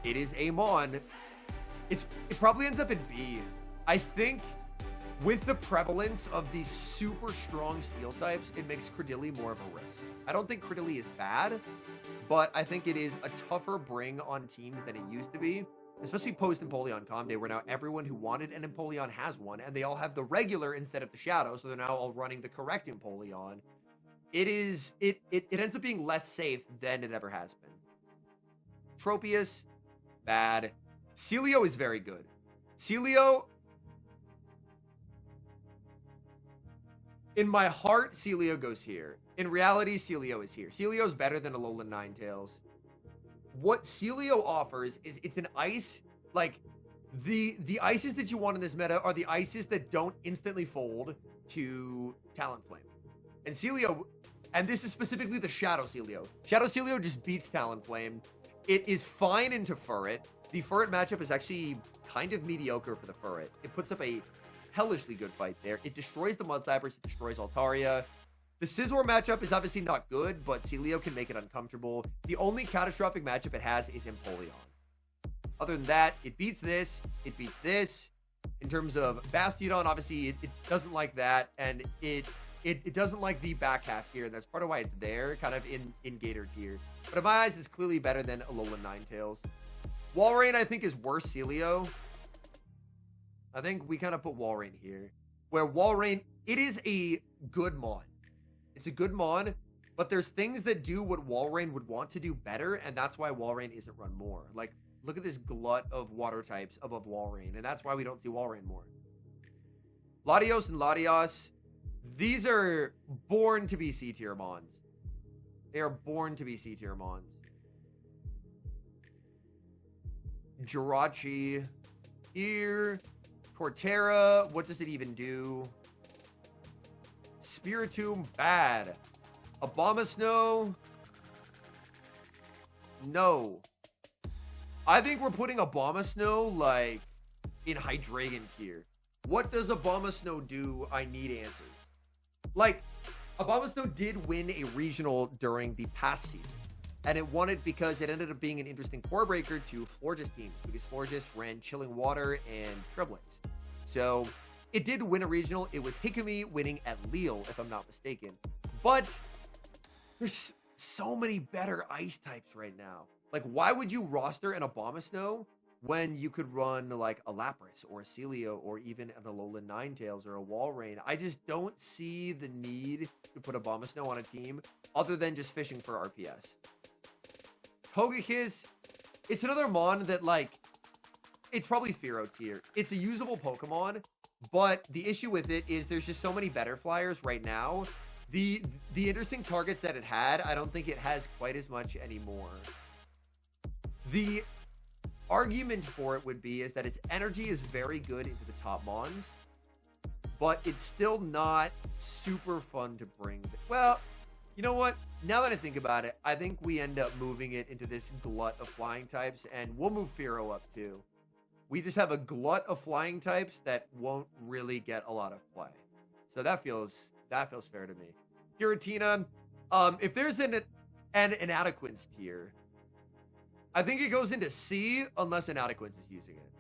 It is a Mon. It probably ends up in B. I think with the prevalence of these super strong steel types, it makes Credilli more of a risk. I don't think Credilli is bad, but I think it is a tougher bring on teams than it used to be. Especially post-Empoleon Calm Day, where now everyone who wanted an Empoleon has one, and they all have the regular instead of the Shadow, so they're now all running the correct Empoleon. It ends up being less safe than it ever has been. Tropius, bad. Celio is very good. Celio, in my heart, Celio goes here. In reality, Celio is here. Celio's better than Alolan Ninetales. What Celio offers is it's an ice, like, the ices that you want in this meta are the ices that don't instantly fold to Talonflame. And Celio, and this is specifically the Shadow Celio. Shadow Celio just beats Talonflame. It is fine into Furret. The Furret matchup is actually kind of mediocre for the Furret. It puts up a hellishly good fight there. It destroys the Mud Cypress. It destroys Altaria. The Scizor matchup is obviously not good, but Celio can make it uncomfortable. The only catastrophic matchup it has is Empoleon. Other than that, it beats this, it beats this, In terms of Bastiodon, obviously it doesn't like that, and it doesn't like the back half here, and that's part of why it's there, kind of in Gator tier. But in my eyes, it's clearly better than Alolan Ninetales. Walrein, I think, is worse Celio. I think we kind of put Walrein here. Where Walrein, it is a good Mon. It's a good Mon, but there's things that do what Walrein would want to do better, and that's why Walrein isn't run more. Like, look at this glut of water types above Walrein, and that's why we don't see Walrein more. Latios and Latios, these are born to be C-tier Mons. They are born to be C-tier Mons. Jirachi here. Torterra, what does it even do? Spiritomb, bad. Abomasnow, no. I think we're putting Abomasnow, like, in Hydreigon tier. What does Abomasnow do? I need answers. Like, Abomasnow did win a regional during the past season. And it won it because it ended up being an interesting core breaker to Florges teams, because Florges ran Chilling Water and Treblinks. So it did win a regional. It was Hikami winning at Lille, if I'm not mistaken. But there's so many better ice types right now. Like, why would you roster an Abomasnow when you could run like a Lapras or a Celio or even an Alolan Ninetales or a Walrein? I just don't see the need to put Abomasnow on a team other than just fishing for RPS. Togekiss, it's another Mon that, like, it's probably Fearow tier. It's a usable Pokemon, but the issue with it is there's just so many better flyers right now. The interesting targets that it had, I don't think it has quite as much anymore. The argument for it would be is that its energy is very good into the top Mons, but it's still not super fun to bring. Well, you know what? Now that I think about it, I think we end up moving it into this glut of flying types, and we'll move Fearow up too. We just have a glut of flying types that won't really get a lot of play. So that feels fair to me. Giratina, if there's an Inadequance tier, I think it goes into C unless Inadequance is using it.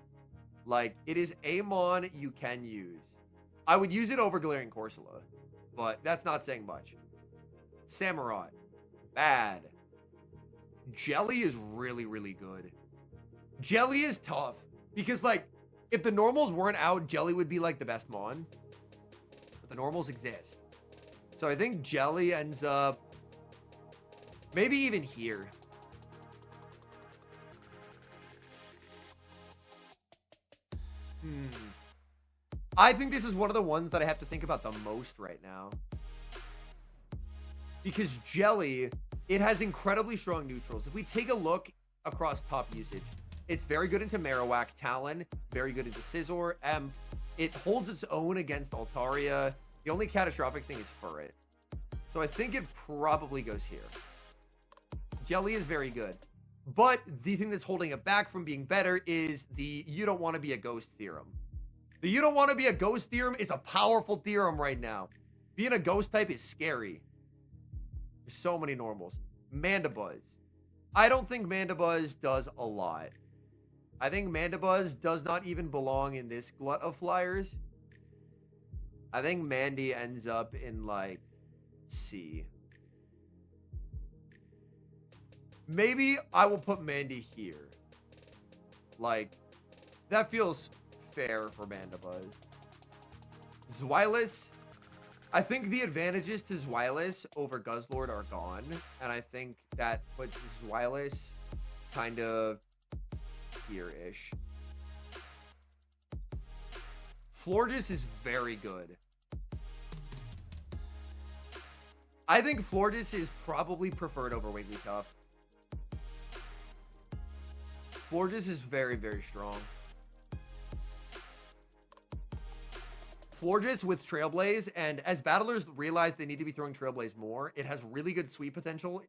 Like, it is a Mon you can use. I would use it over Galarian Corsola, but that's not saying much. Samurott, bad. Jelly is really, really good. Jelly is tough because, like, if the normals weren't out, Jelly would be like the best Mon, but the normals exist. So I think Jelly ends up maybe even here. I think this is one of the ones that I have to think about the most right now. Because Jelly, it has incredibly strong neutrals. If we take a look across top usage, it's very good into Marowak, Talon, very good into Scizor, it holds its own against Altaria. The only catastrophic thing is Furret. So I think it probably goes here. Jelly is very good. But the thing that's holding it back from being better is the you don't want to be a ghost theorem. The you don't want to be a ghost theorem is a powerful theorem right now. Being a ghost type is scary. There's so many normals. Mandibuzz. I don't think Mandibuzz does a lot. I think Mandibuzz does not even belong in this glut of flyers. I think Mandy ends up in, like, C. Maybe I will put Mandy here. Like, that feels fair for Mandibuzz. Zweilous. I think the advantages to Zweilous over Guzzlord are gone. And I think that puts Zweilous kind of here-ish. Florges is very good. I think Florges is probably preferred over Wigglytuff. Florges is very, very strong. Florges with Trailblaze, and as battlers realize they need to be throwing Trailblaze more, it has really good sweep potential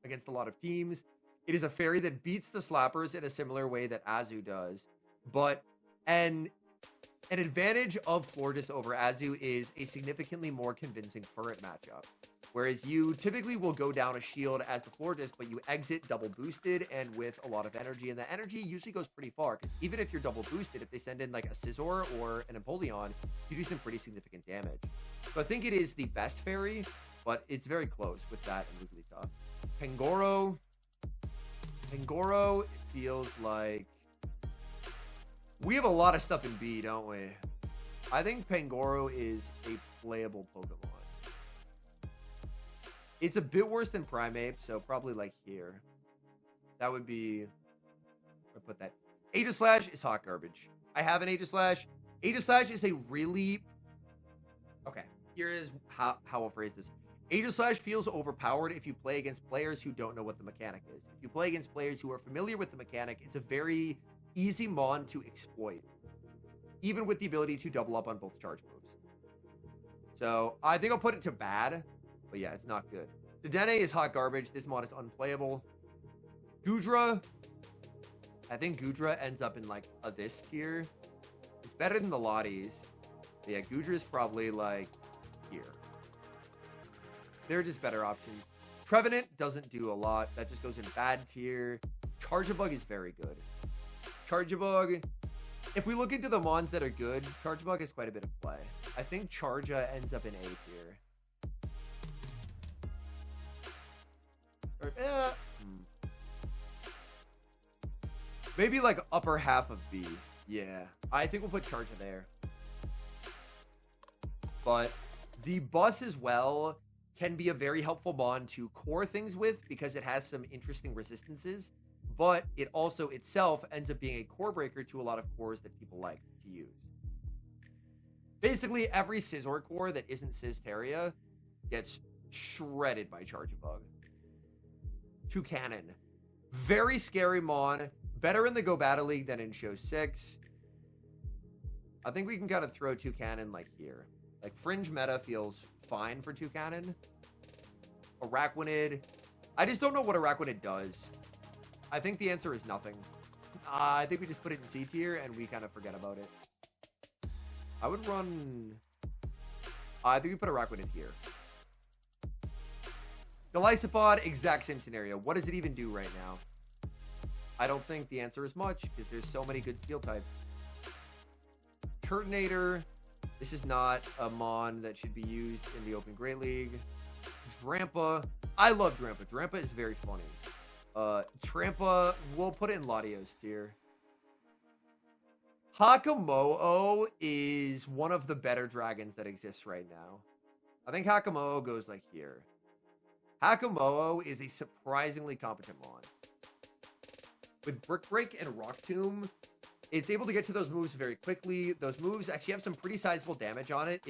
against a lot of teams. It is a fairy that beats the slappers in a similar way that Azu does. But an advantage of Florges over Azu is a significantly more convincing Furret matchup. Whereas you typically will go down a shield as the Florges, but you exit double boosted and with a lot of energy. And the energy usually goes pretty far. Because even if you're double boosted, if they send in like a Scizor or an Empoleon, you do some pretty significant damage. So I think it is the best fairy, but it's very close with that and Wigglytuff. Pangoro. Pangoro, it feels like... We have a lot of stuff in B, don't we? I think Pangoro is a playable Pokemon. It's a bit worse than Primeape, so probably like here. That would be... I put that. Aegislash is hot garbage. I have an Aegislash. Aegislash is a really... Okay, here is how I'll phrase this. Aegislash feels overpowered if you play against players who don't know what the mechanic is. If you play against players who are familiar with the mechanic, it's a very easy mon to exploit. Even with the ability to double up on both charge moves. So, I think I'll put it to bad. But yeah, it's not good. Dedenne is hot garbage. This mod is unplayable. Goodra. I think Goodra ends up in like a this tier. It's better than the Lotties. But yeah, Goodra is probably like here. They're just better options. Trevenant doesn't do a lot. That just goes in bad tier. Charjabug is very good. Charjabug, if we look into the mons that are good, Charjabug has quite a bit of play. I think Charja ends up in A tier. Maybe like upper half of B. Yeah, I think we'll put Charja there. But the bus as well can be a very helpful mon to core things with because it has some interesting resistances. But it also itself ends up being a core breaker to a lot of cores that people like to use. Basically, every Scizor core that isn't Scytheria gets shredded by Charjabug. Toucanon. Very scary mon. Better in the Go Battle League than in Show 6. I think we can kind of throw Toucanon like here. Like Fringe meta feels fine for Toucanon. Araquanid. I just don't know what Araquanid does. I think the answer is nothing. I think we just put it in C tier and we kind of forget about it. I would run... I think we put Araquanid here. Golisopod, exact same scenario. What does it even do right now? I don't think the answer is much because there's so many good steel types. Turtonator. This is not a mon that should be used in the Open Great League. Drampa. I love Drampa. Drampa is very funny. Trampa, we'll put it in Latios tier. Hakamo'o is one of the better dragons that exists right now. I think Hakamo'o goes like here. Hakamo'o is a surprisingly competent mon. With Brick Break and Rock Tomb, it's able to get to those moves very quickly. Those moves actually have some pretty sizable damage on it.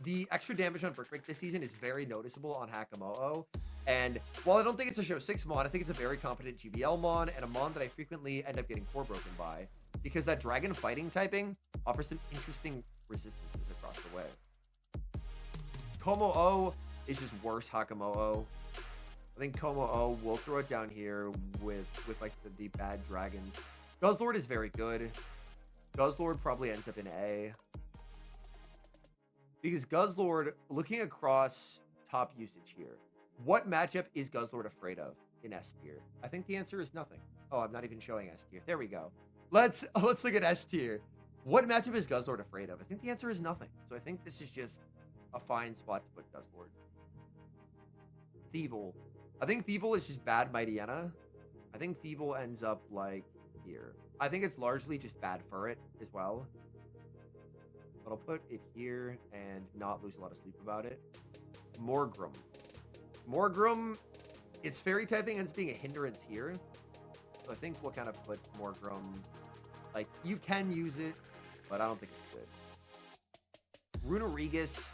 The extra damage on Brick Break this season is very noticeable on Hakamo'o. And while I don't think it's a Show 6 mon, I think it's a very competent GBL mon and a mon that I frequently end up getting core broken by. Because that dragon fighting typing offers some interesting resistances across the way. Komo-O is just worse Hakamo'o. I think Komo-O, we'll throw it down here with like the bad dragons. Guzzlord is very good. Guzzlord probably ends up in A. Because Guzzlord, looking across top usage here, what matchup is Guzzlord afraid of in S tier? I think the answer is nothing. Oh, I'm not even showing S tier. There we go. Let's look at S tier. What matchup is Guzzlord afraid of? I think the answer is nothing. So I think this is just a fine spot to put Guzzlord. Thievul. I think Thievul is just bad Mightyena. I think Thievul ends up like here. I think it's largely just bad Furret as well. But I'll put it here and not lose a lot of sleep about it. Morgrim. Morgrim, its fairy typing ends up being a hindrance here. So I think we'll kind of put Morgrim, like, you can use it, but I don't think it's good. Runerigus.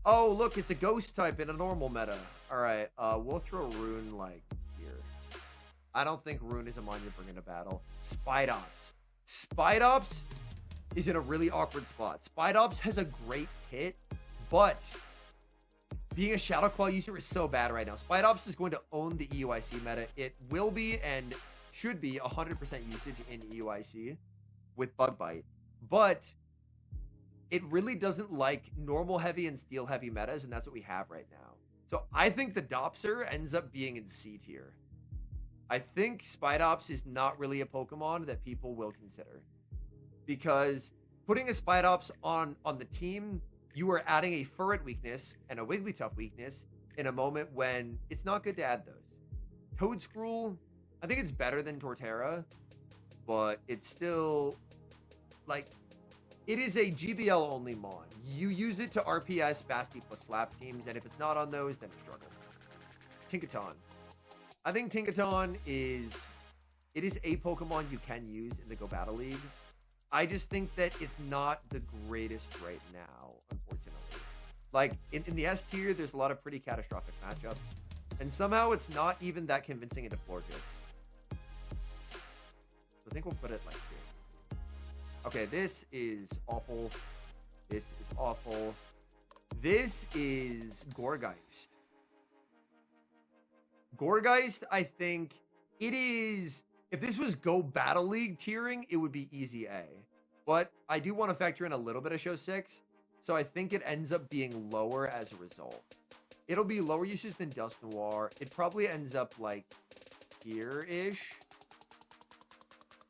Oh, look, it's a ghost type in a normal meta. All right, we'll throw Rune, like, here. I don't think Rune is a mon you bring into battle. Spidops. Spidops is in a really awkward spot. Spidops has a great hit, but being a Shadow Claw user is so bad right now. Spidops is going to own the EUIC meta. It will be and should be 100% usage in EUIC with Bug Bite. But it really doesn't like normal heavy and steel heavy metas, and that's what we have right now. So I think the Dopser ends up being in C tier. I think Spidops is not really a Pokemon that people will consider. Because putting a Spidops on the team, you are adding a Furret weakness and a Wigglytuff weakness in a moment when it's not good to add those. Toedscruel, I think it's better than Torterra, but it's still, like, it is a GBL only Mon. You use it to RPS, Basti plus Slap teams, and if it's not on those, then it's struggle. Tinkaton. I think Tinkaton is a Pokemon you can use in the Go Battle League. I just think that it's not the greatest right now, unfortunately. Like, in the S tier, there's a lot of pretty catastrophic matchups, and somehow it's not even that convincing into Florges. So I think we'll put it like here. Okay, this is awful. This is awful. This is Gourgeist. Gourgeist, I think it is... If this was Go Battle League tiering, it would be easy A. But I do want to factor in a little bit of Show 6, so I think it ends up being lower as a result. It'll be lower usage than Dusknoir. It probably ends up like here-ish.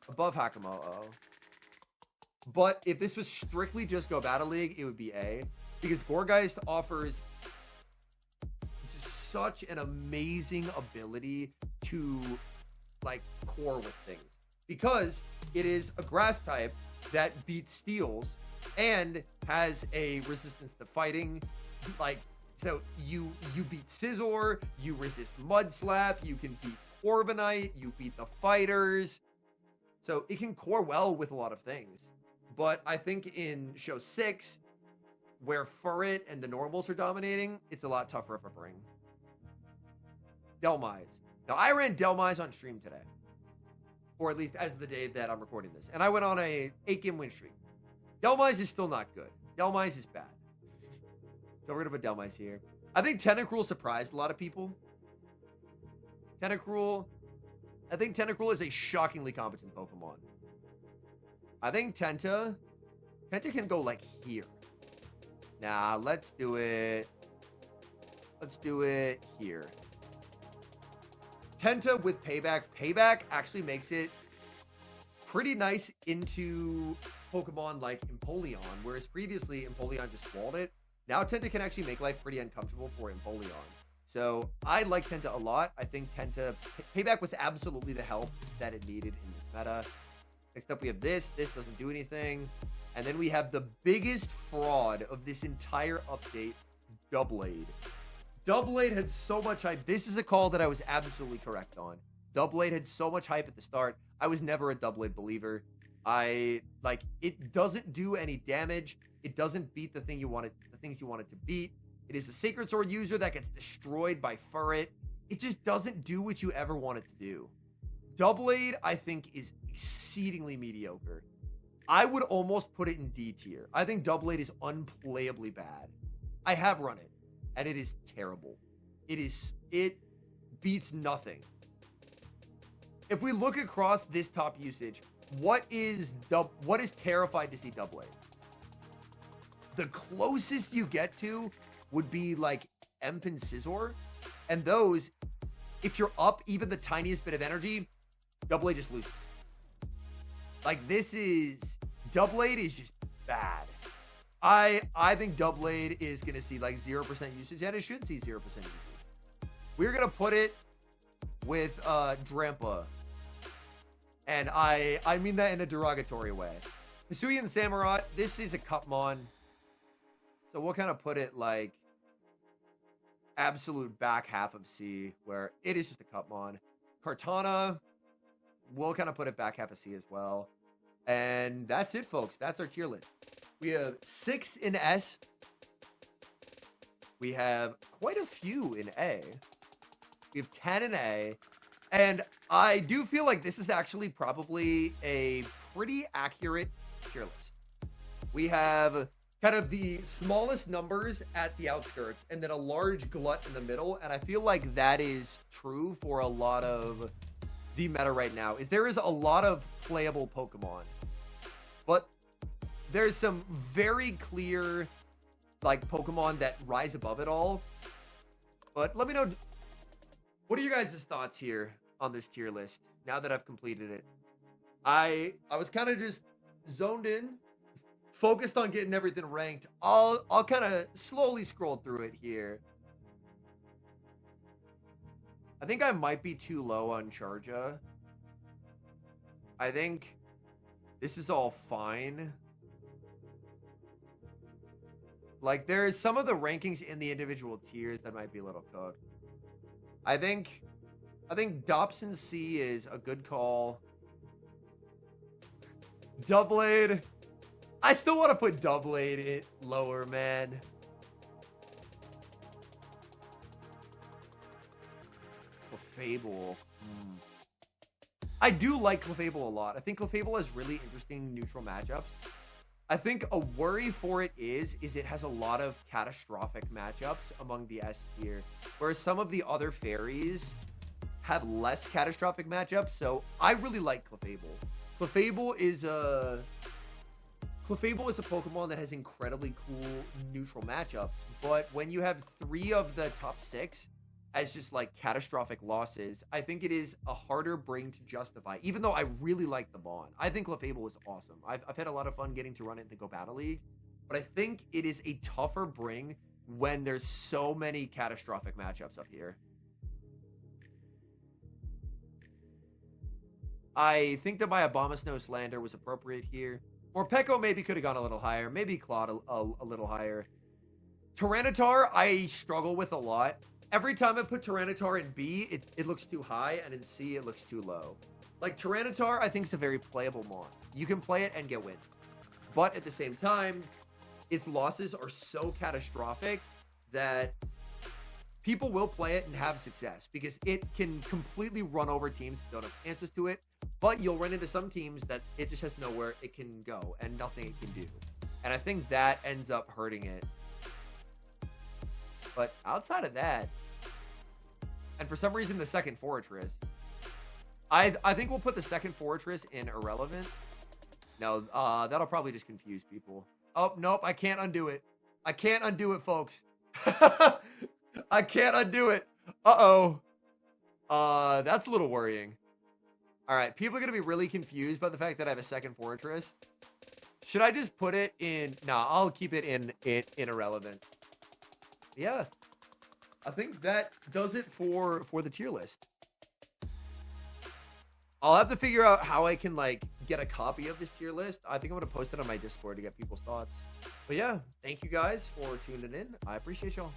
Above Hakamo-o. But if this was strictly just Go Battle League, it would be A. Because Gourgeist offers just such an amazing ability to, like, core with things. Because it is a grass type that beats Steels and has a resistance to fighting. Like, so you beat Scizor, you resist Mud Slap, you can beat Corviknight, you beat the fighters. So it can core well with a lot of things. But I think in Show 6, where Furret and the normals are dominating, it's a lot tougher of a bring. Dhelmise. Now, I ran Dhelmise on stream today. Or at least as of the day that I'm recording this. And I went on a 8-game win streak. Dhelmise is still not good. Dhelmise is bad. So we're going to put Dhelmise here. I think Tentacruel surprised a lot of people. Tentacruel. I think Tentacruel is a shockingly competent Pokemon. I think Tenta can go like here. Nah, let's do it. Let's do it here. Tenta with Payback. Payback actually makes it pretty nice into Pokemon like Empoleon, whereas previously Empoleon just walled it. Now Tenta can actually make life pretty uncomfortable for Empoleon. So I like Tenta a lot. I think Tenta... Payback was absolutely the help that it needed in this meta. Next up we have this. This doesn't do anything. And then we have the biggest fraud of this entire update, Doublade. Doublade had so much hype. This is a call that I was absolutely correct on. Doublade had so much hype at the start. I was never a Doublade believer. It doesn't do any damage. It doesn't beat the things you want it to beat. It is a Sacred Sword user that gets destroyed by Furret. It just doesn't do what you ever want it to do. Doublade, I think, is exceedingly mediocre. I would almost put it in D tier. I think Doublade is unplayably bad. I have run it, and it is terrible. It beats nothing. If we look across this top usage, what is terrified to see Doublade? The closest you get to would be like Emp and Scizor, and those, if you're up even the tiniest bit of energy, Doublade just loses. Like, Doublade is just bad. I think Doublade is going to see like 0% usage, and it should see 0% usage. We're going to put it with Drampa. And I mean that in a derogatory way. Hisuian Samurott, this is a Cupmon. So we'll kind of put it like absolute back half of C, where it is just a Cupmon. Kartana, we'll kind of put it back half of C as well. And that's it, folks. That's our tier list. We have 6 in S. We have quite a few in A. We have 10 in A. And I do feel like this is actually probably a pretty accurate tier list. We have kind of the smallest numbers at the outskirts and then a large glut in the middle. And I feel like that is true for a lot of the meta right now. There is a lot of playable Pokemon, but there's some very clear like Pokemon that rise above it all. But let me know, what are your guys' thoughts here on this tier list now that I've completed it? I was kind of just zoned in, focused on getting everything ranked. I'll kind of slowly scroll through it here. I think I might be too low on Charja. I think this is all fine. Like, there's some of the rankings in the individual tiers that might be a little cooked. I think Dobson C is a good call. Doublade. I still want to put Doublade in lower, man. Clefable. I do like Clefable a lot. I think Clefable has really interesting neutral matchups. I think a worry for it is it has a lot of catastrophic matchups among the S tier, whereas some of the other fairies have less catastrophic matchups. So I really like Clefable. Clefable is a Pokemon that has incredibly cool neutral matchups, but when you have 3 of the top 6 as just like catastrophic losses, I think it is a harder bring to justify, even though I really like the Bond. I think Clefable is awesome. I've had a lot of fun getting to run it in the Go Battle League, but I think it is a tougher bring when there's so many catastrophic matchups up here. I think that my Abomasnow Slander was appropriate here. Morpeko maybe could have gone a little higher. Maybe Claude a little higher. Tyranitar, I struggle with a lot. Every time I put Tyranitar in B, it looks too high, and in C, it looks too low. Like, Tyranitar, I think, is a very playable mon. You can play it and get wins. But at the same time, its losses are so catastrophic that people will play it and have success because it can completely run over teams that don't have answers to it. But you'll run into some teams that it just has nowhere it can go and nothing it can do. And I think that ends up hurting it. But outside of that, and for some reason the second Fortress, I think we'll put the second Fortress in irrelevant. No, that'll probably just confuse people. Oh, nope, I can't undo it. I can't undo it, folks. I can't undo it. Uh-oh. That's a little worrying. All right, people are going to be really confused by the fact that I have a second Fortress. Should I just put it in? Nah, I'll keep it in irrelevant. Yeah. I think that does it for the tier list. I'll have to figure out how I can, like, get a copy of this tier list. I think I'm going to post it on my Discord to get people's thoughts. But yeah, thank you guys for tuning in. I appreciate y'all.